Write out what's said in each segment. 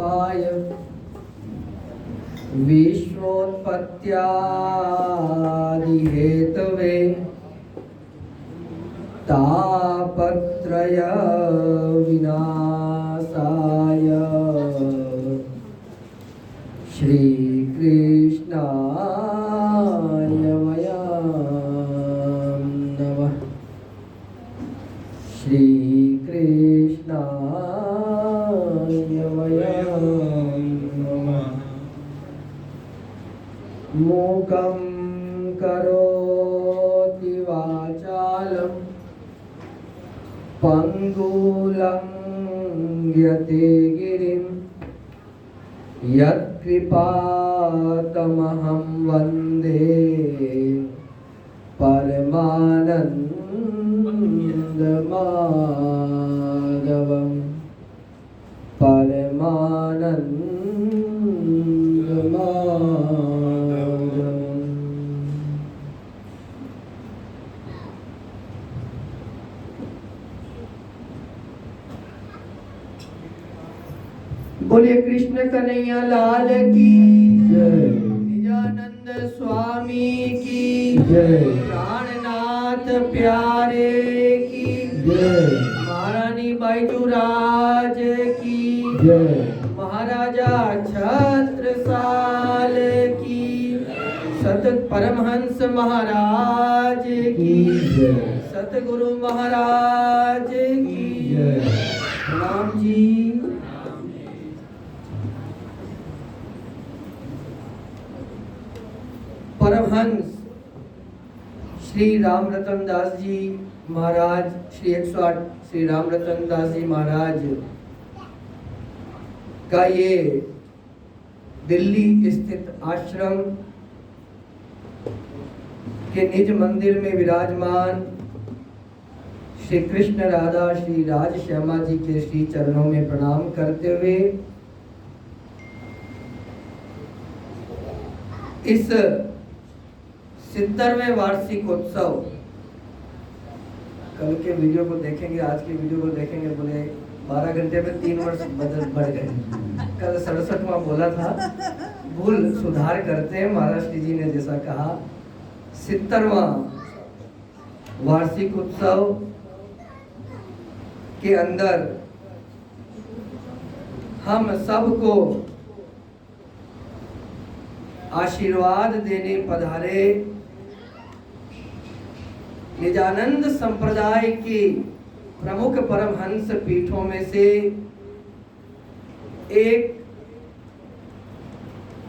स्वरूपाय विश्वोत्पत्त्यादिहेतवे तापत्रय विनाशाय श्री कृष्णाय वयं नमः। श्री कृष्णाय वयं नमः। मूकं करोति वाचालं पंगुलं यते गिरिं यत्कृपातमहं वन्दे परमानन्दमाधवं परमानन्दमाधवम्। बोलिए कृष्ण कन्हैया लाल की जय। निजानंद स्वामी की जय। प्राणनाथ प्यारे की जय। महारानी बाईजूराज की जय। महाराजा छत्रसाल की, सतत परमहंस महाराज की जय। सतगुरु महाराज की जय। प्रणाम जी। परमहंस श्री राम रतन दास जी महाराज, श्री 108 श्री राम रतन दास जी महाराज का ये दिल्ली स्थित आश्रम के निज मंदिर में विराजमान श्री कृष्ण राधा श्री राज श्यामा जी के श्री चरणों में प्रणाम करते हुए इस 70वें वार्षिक उत्सव, कल के वीडियो को देखेंगे, आज के वीडियो को देखेंगे, बोले 12 घंटे में 3 वर्ष बढ़ गए। कल 67वां बोला था, भूल सुधार करते हैं। महाराज जी ने जैसा कहा 70वां वार्षिक उत्सव के अंदर हम सबको आशीर्वाद देने पधारे निजानंद संप्रदाय के प्रमुख परमहंस पीठों में से एक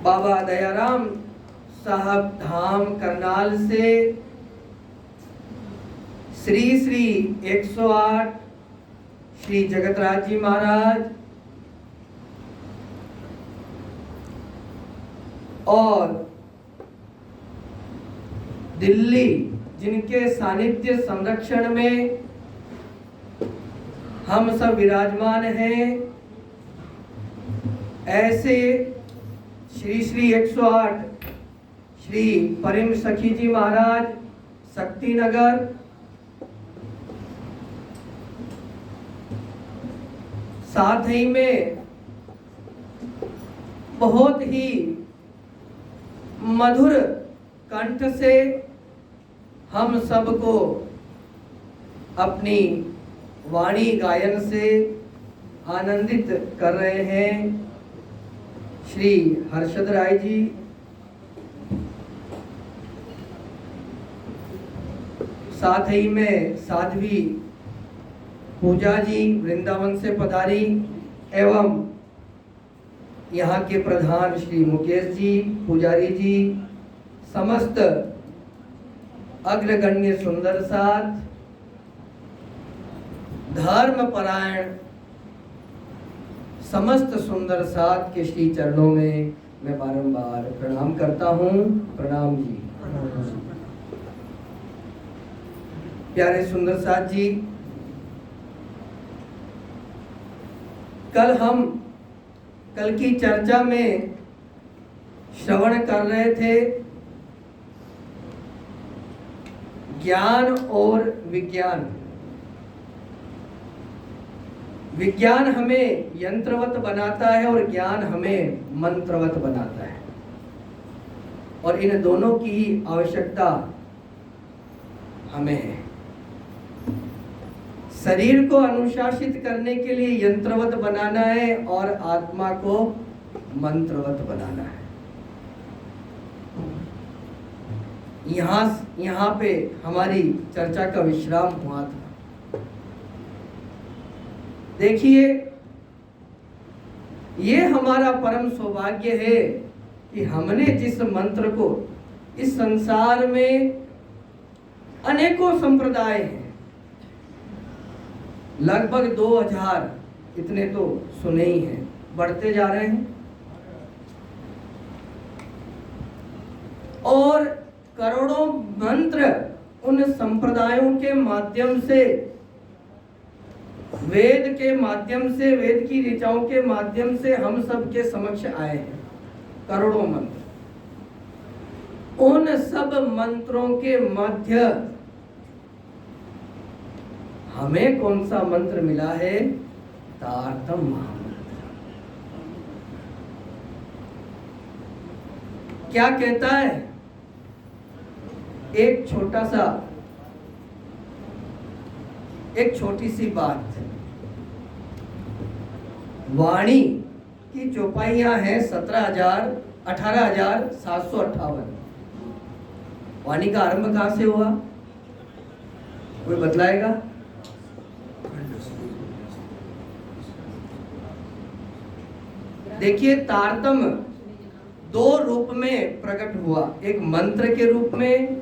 बाबा दयाराम साहब धाम करनाल से श्री श्री 108 श्री जगतराज जी महाराज और दिल्ली जिनके सानिध्य संरक्षण में हम सब विराजमान हैं, ऐसे श्री श्री 108 श्री परिम सखी जी महाराज शक्ति नगर, साथ ही में बहुत ही मधुर कंठ से हम सबको अपनी वाणी गायन से आनंदित कर रहे हैं श्री हर्षद राय जी, साथ ही में साध्वी पूजा जी वृंदावन से पधारी एवं यहाँ के प्रधान श्री मुकेश जी पुजारी जी, समस्त अग्रगण्य सुंदर साथ धर्म परायण समस्त सुंदर साथ के श्री चरणों में मैं बारंबार प्रणाम करता हूँ। प्रणाम जी। प्यारे सुंदर साथ जी, कल की चर्चा में श्रवण कर रहे थे ज्ञान और विज्ञान। विज्ञान हमें यंत्रवत बनाता है और ज्ञान हमें मंत्रवत बनाता है, और इन दोनों की आवश्यकता हमें है। शरीर को अनुशासित करने के लिए यंत्रवत बनाना है और आत्मा को मंत्रवत बनाना है। यहाँ पे हमारी चर्चा का विश्राम हुआ था। देखिए, ये हमारा परम सौभाग्य है कि हमने जिस मंत्र को, इस संसार में अनेकों संप्रदाय हैं, लगभग 2000, इतने तो सुने ही हैं, बढ़ते जा रहे हैं, और करोड़ों मंत्र उन संप्रदायों के माध्यम से, वेद के माध्यम से, वेद की ऋचाओं के माध्यम से हम सब के समक्ष आए हैं। करोड़ों मंत्र, उन सब मंत्रों के मध्य हमें कौन सा मंत्र मिला है? तारतम महामंत्र। क्या कहता है? एक छोटी सी बात। वाणी की चौपाइयां हैं 18,758। वाणी का आरंभ कहां से हुआ? कोई बतलाएगा? देखिए, तारतम दो रूप में प्रकट हुआ, एक मंत्र के रूप में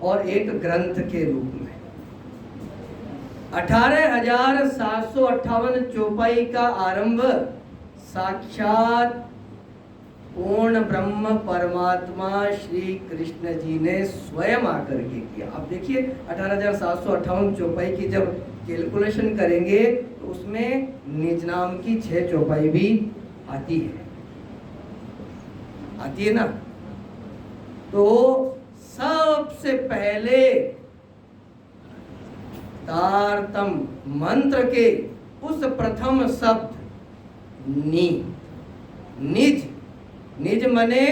और एक ग्रंथ के रूप में। 18,758 चौपाई का आरंभ साक्षात पूर्ण ब्रह्म परमात्मा श्री कृष्ण जी ने स्वयं आकर के किया। अब देखिए, 18,758 चौपाई की जब कैलकुलेशन करेंगे तो उसमें निज नाम की 6 चौपाई भी आती है ना। तो सबसे पहले तारतम मंत्र के उस प्रथम शब्द निज मने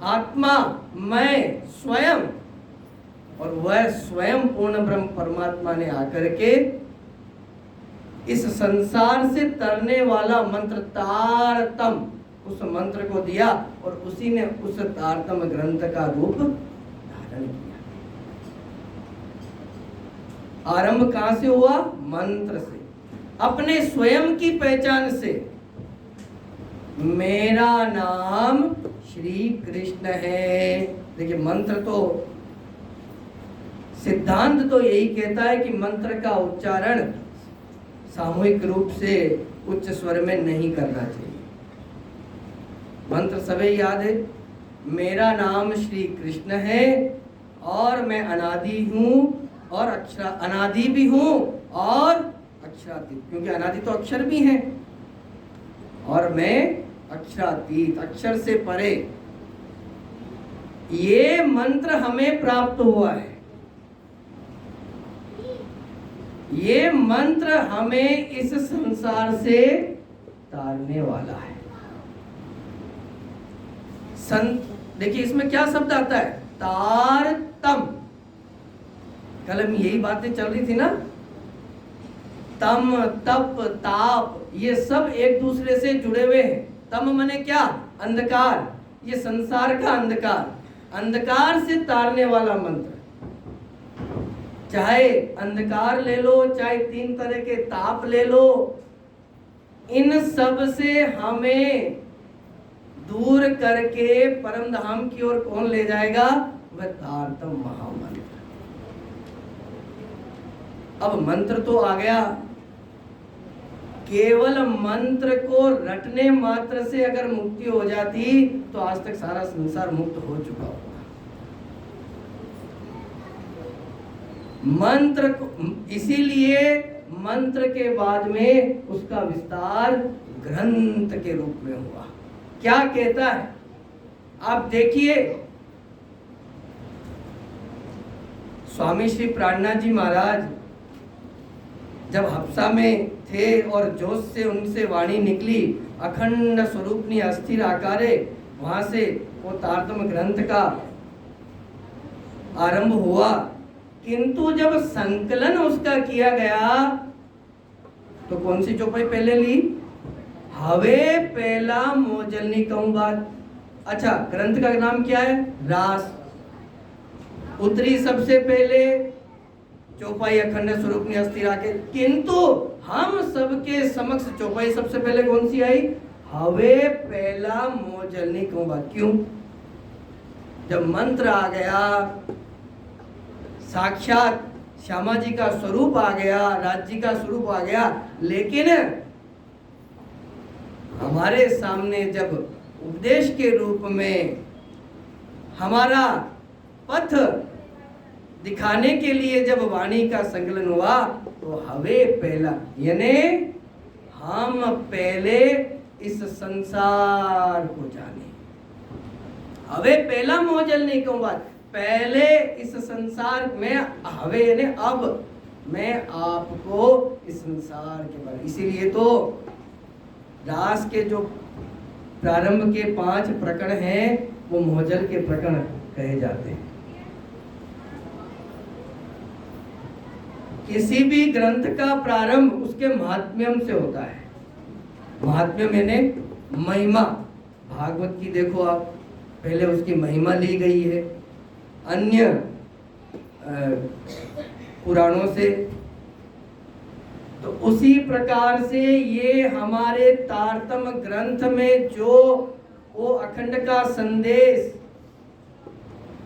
आत्मा, मैं, स्वयं, और वह स्वयं पूर्ण ब्रह्म परमात्मा ने आकर के इस संसार से तरने वाला मंत्र तारतम, उस मंत्र को दिया, और उसी ने उस तारतम ग्रंथ का रूप धारण किया। आरंभ कहां से हुआ? मंत्र से, अपने स्वयं की पहचान से। मेरा नाम श्री कृष्ण है। देखिए, मंत्र तो, सिद्धांत तो यही कहता है कि मंत्र का उच्चारण सामूहिक रूप से उच्च स्वर में नहीं करना चाहिए। मंत्र सभी याद है, मेरा नाम श्री कृष्ण है और मैं अनादि हूँ और अनादि भी हूँ और अक्षरातीत, क्योंकि अनादि तो अक्षर भी हैं, और मैं अक्षरातीत, अक्षर से परे। ये मंत्र हमें प्राप्त हुआ है। ये मंत्र हमें इस संसार से तारने वाला है। देखिए, इसमें क्या शब्द आता है? तारतम। कल हम यही बातें चल रही थी ना, तम, तप, ताप, ये सब एक दूसरे से जुड़े हुए हैं। तम माने क्या? अंधकार, ये संसार का अंधकार, अंधकार से तारने वाला मंत्र। चाहे अंधकार ले लो, चाहे 3 तरह के ताप ले लो, इन सब से हमें दूर करके परम धाम की ओर कौन ले जाएगा? वह तारतम महामंत्र। अब मंत्र तो आ गया, केवल मंत्र को रटने मात्र से अगर मुक्ति हो जाती तो आज तक सारा संसार मुक्त हो चुका होगा। मंत्र को, इसीलिए मंत्र के बाद में उसका विस्तार ग्रंथ के रूप में हुआ। क्या कहता है? आप देखिए, स्वामी श्री प्राणनाथ जी महाराज जब हफ्सा में थे और जोश से उनसे वाणी निकली, अखंड स्वरूपनी अस्थिर आकारे। वहां से वो तारतम्य ग्रंथ का आरंभ हुआ, किंतु जब संकलन उसका किया गया तो कौन सी चौपाई पहले ली? हवे पहला मोजलनी कहूं बात। अच्छा, ग्रंथ का नाम क्या है? रास। उतरी सबसे पहले चौपाई अखंड स्वरूपनी अस्थिर आके, किंतु हम सबके समक्ष चौपाई सबसे पहले कौन सी आई? हवे पहला मोजलनी कहूं बात। क्यों? जब मंत्र आ गया, साक्षात श्यामा जी का स्वरूप आ गया, राज्य का स्वरूप आ गया, लेकिन हमारे सामने जब उपदेश के रूप में हमारा पथ दिखाने के लिए जब वाणी का संकलन हुआ तो हवे पहला, यानी हम पहले इस संसार को जाने। हवे पहला मोजल नहीं कहूँ बात, पहले इस संसार में हवे यानी अब मैं आपको इस संसार के बारे, इसीलिए तो रास के जो प्रारंभ के 5 प्रकरण हैं वो मोजल के प्रकरण कहे जाते हैं। किसी भी ग्रंथ का प्रारंभ उसके महात्म्यम से होता है। महात्म्य मैंने महिमा, भागवत की देखो आप, पहले उसकी महिमा ली गई है अन्य पुराणों से, तो उसी प्रकार से ये हमारे तारतम्य ग्रंथ में जो वो अखंड का संदेश,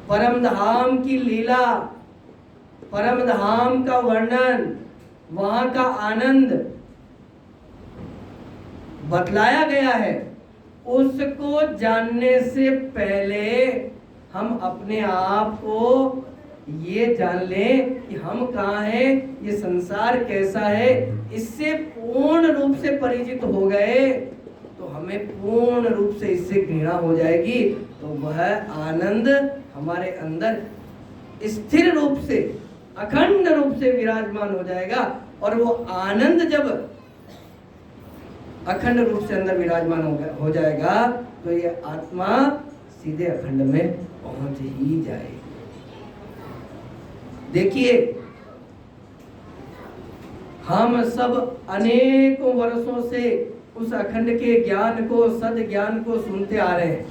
परम धाम की लीला, परम धाम का वर्णन, वहां का आनंद बतलाया गया है, उसको जानने से पहले हम अपने आप को ये जान लें कि हम कहाँ हैं, ये संसार कैसा है, इससे पूर्ण रूप से परिचित हो गए तो हमें पूर्ण रूप से इससे घृणा हो जाएगी, तो वह आनंद हमारे अंदर स्थिर रूप से, अखंड रूप से विराजमान हो जाएगा। और वो आनंद जब अखंड रूप से अंदर विराजमान हो जाएगा तो ये आत्मा सीधे अखंड में पहुंच ही जाएगी। देखिए, हम सब अनेकों वर्षों से उस अखंड के ज्ञान को, सद ज्ञान को सुनते आ रहे हैं,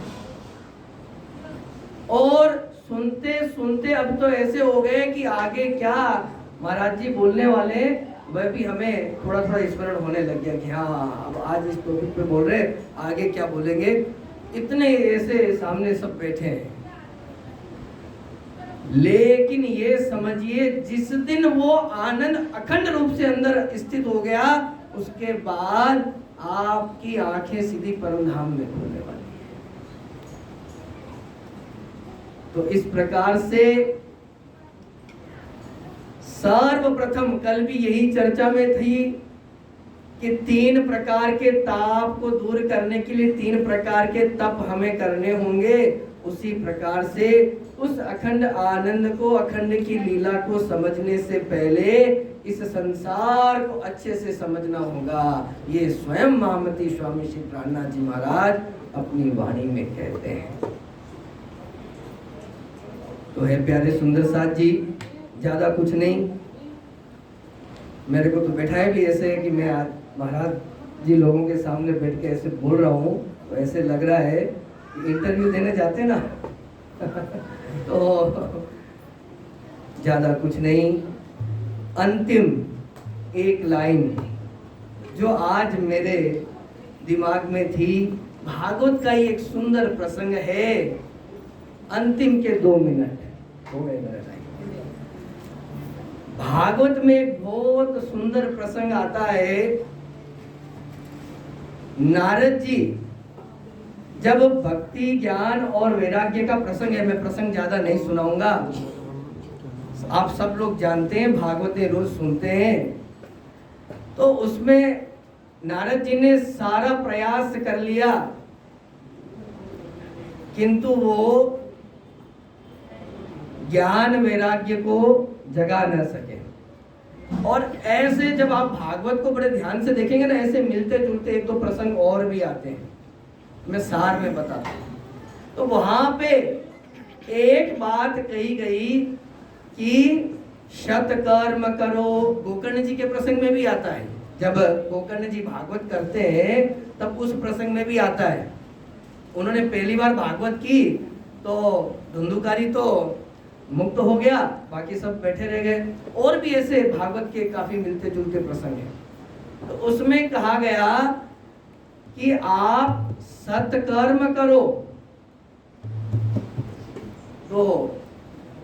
और सुनते सुनते अब तो ऐसे हो गए कि आगे क्या महाराज जी बोलने वाले, वह भी हमें थोड़ा थोड़ा स्मरण होने लग गया कि हाँ अब आज इस टॉपिक पे बोल रहे, आगे क्या बोलेंगे। इतने ऐसे सामने सब बैठे हैं, लेकिन ये समझिए जिस दिन वो आनंद अखंड रूप से अंदर स्थित हो गया, उसके बाद आपकी आंखें सीधी परम धाम में खुलने वाली है। तो इस प्रकार से सर्वप्रथम कल भी यही चर्चा में थी कि 3 प्रकार के ताप को दूर करने के लिए 3 प्रकार के तप हमें करने होंगे। उसी प्रकार से उस अखंड आनंद को, अखंड की लीला को समझने से पहले इस संसार को अच्छे से समझना होगा। ये स्वयं महामती स्वामी श्री प्राणनाथ जी महाराज अपनी वाणी में कहते हैं। तो है प्यारे सुंदर साथ जी, ज्यादा कुछ नहीं, मेरे को तो बैठाए भी ऐसे है कि मैं आज महाराज जी लोगों के सामने बैठ के ऐसे बोल रहा हूँ, तो ऐसे लग रहा है कि इंटरव्यू देने जाते ना तो ज्यादा कुछ नहीं। अंतिम एक लाइन जो आज मेरे दिमाग में थी, भागवत का ही एक सुंदर प्रसंग है, अंतिम के 2 मिनट हो गए मेरा टाइम। भागवत में एक बहुत सुंदर प्रसंग आता है। नारद जी जब भक्ति, ज्ञान और वैराग्य का प्रसंग है, मैं प्रसंग ज्यादा नहीं सुनाऊंगा, आप सब लोग जानते हैं, भागवत में रोज सुनते हैं। तो उसमें नारद जी ने सारा प्रयास कर लिया, किंतु वो ज्ञान वैराग्य को जगा न सके। और ऐसे जब आप भागवत को बड़े ध्यान से देखेंगे ना, ऐसे मिलते जुलते एक दो प्रसंग और भी आते हैं, मैं सार में बताता हूँ। तो वहां पे एक बात कही गई कि शत कर्म करो, गोकर्ण जी के प्रसंग में भी आता है। जब गोकर्ण जी भागवत करते हैं तब उस प्रसंग में भी आता है। उन्होंने पहली बार भागवत की तो धुंधुकारी तो मुक्त हो गया, बाकी सब बैठे रह गए। और भी ऐसे भागवत के काफी मिलते जुलते प्रसंग हैं। तो उसमें कहा गया कि आप सत्कर्म करो। तो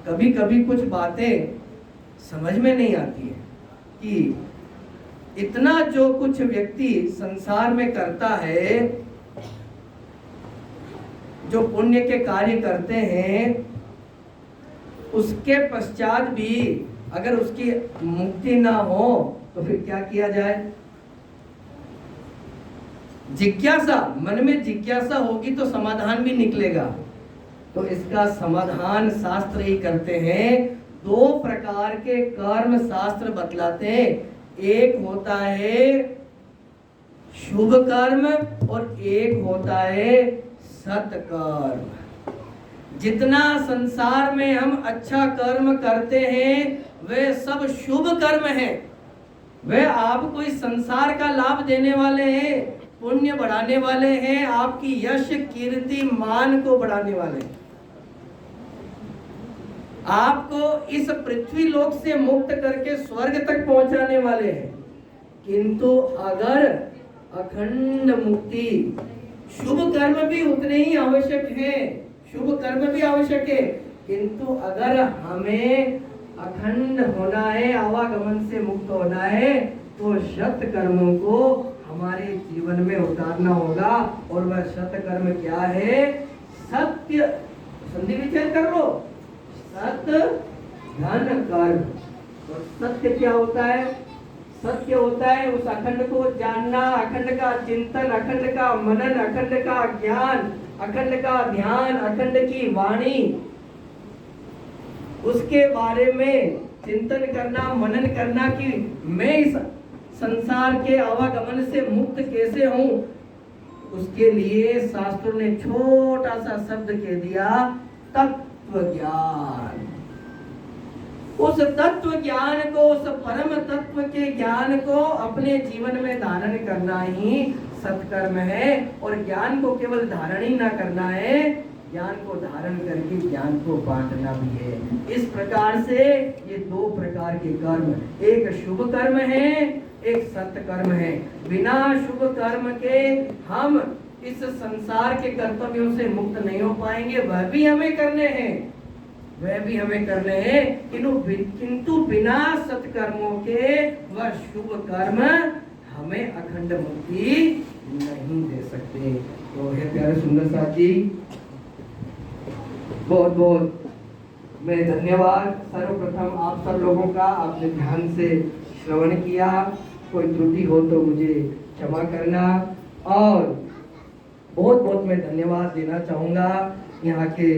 कभी कभी कुछ बातें समझ में नहीं आती है कि इतना जो कुछ व्यक्ति संसार में करता है, जो पुण्य के कार्य करते हैं, उसके पश्चात भी अगर उसकी मुक्ति ना हो तो फिर क्या किया जाए। जिज्ञासा, मन में जिज्ञासा होगी तो समाधान भी निकलेगा। तो इसका समाधान शास्त्र ही करते हैं। दो प्रकार के कर्म शास्त्र बतलाते हैं। एक होता है शुभ कर्म और एक होता है सत्कर्म। जितना संसार में हम अच्छा कर्म करते हैं वे सब शुभ कर्म हैं। वे आपको इस संसार का लाभ देने वाले हैं, पुण्य बढ़ाने वाले हैं, आपकी यश कीर्ति मान को बढ़ाने वाले हैं, आपको इस पृथ्वी लोक से मुक्त करके स्वर्ग तक पहुंचाने वाले हैं। किंतु अगर अखंड मुक्ति, शुभ कर्म भी उतने ही आवश्यक है, शुभ कर्म भी आवश्यक है, किंतु अगर हमें अखंड होना है, आवागमन से मुक्त होना है, तो सत कर्मों को हमारे जीवन में उतारना होगा। और वह सत कर्म क्या है? सत्य, संधि विचार कर लो, सत्य धन कर्म। और सत्य क्या होता है? सत्य होता है उस अखंड को जानना, अखंड का चिंतन, अखंड का मनन, अखंड का ज्ञान, अखंड का ध्यान, अखंड की वाणी, उसके बारे में चिंतन करना, मनन करना कि मैं इस संसार के आवागमन से मुक्त कैसे हूं। उसके लिए शास्त्रों ने छोटा सा शब्द कह दिया, तत्व ज्ञान। उस तत्व ज्ञान को, उस परम तत्व के ज्ञान को अपने जीवन में धारण करना ही सत्कर्म है। और ज्ञान को केवल धारण ही ना करना है, ज्ञान को धारण करके ज्ञान को बांटना भी है। इस प्रकार से ये दो प्रकार के कर्म, एक शुभ कर्म है, एक सत्कर्म है। बिना शुभ कर्म के हम इस संसार के कर्तव्यों से मुक्त नहीं हो पाएंगे। वह भी हमें करने हैं, वह भी हमें करने हैं, किंतु बिना सत्कर्मों के वह शुभ कर्म हमें अखंड मुक्ति नहीं दे सकते। तो हे प्यारे सुंदर साथ जी, बहुत बहुत मैं धन्यवाद सर्वप्रथम आप सब लोगों का। आपने ध्यान से श्रवण किया, कोई त्रुटि हो तो मुझे क्षमा करना। और बहुत बहुत मैं धन्यवाद देना चाहूँगा यहाँ के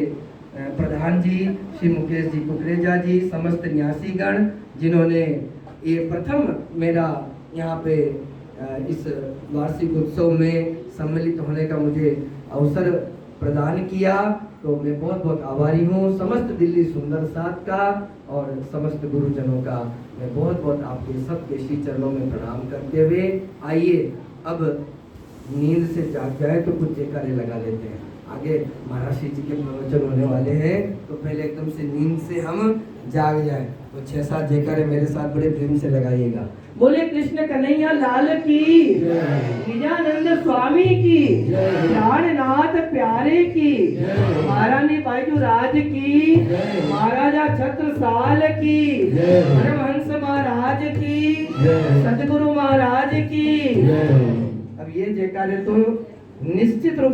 प्रधान जी श्री मुकेश जी कुकरेजा जी, समस्त न्यासीगण, जिन्होंने ये प्रथम मेरा यहाँ पे इस वार्षिक उत्सव में सम्मिलित होने का मुझे अवसर प्रदान किया। तो मैं बहुत बहुत आभारी हूँ समस्त दिल्ली सुंदर साथ का और समस्त गुरुजनों का। मैं बहुत बहुत आपके सबके श्री चरणों में प्रणाम करते हुए, आइए अब नींद से जाग जाए तो कुछ जयकारे लगा लेते हैं। आगे महाराज श्री जी के प्रवचन होने वाले हैं, तो पहले एकदम से नींद से हम जाग जाएं। तो 6-7 जयकारे मेरे साथ बड़े प्रेम से लगाइएगा। बोले कृष्ण कन्हैया लाल की, निजानंद स्वामी की, प्राणनाथ प्यारे की, महारानी बाईजू राज की, महाराजा छत्रसाल की, परमहंस महाराज की, सतगुरु महाराज की। अब ये जयकारे तो निश्चित रूप से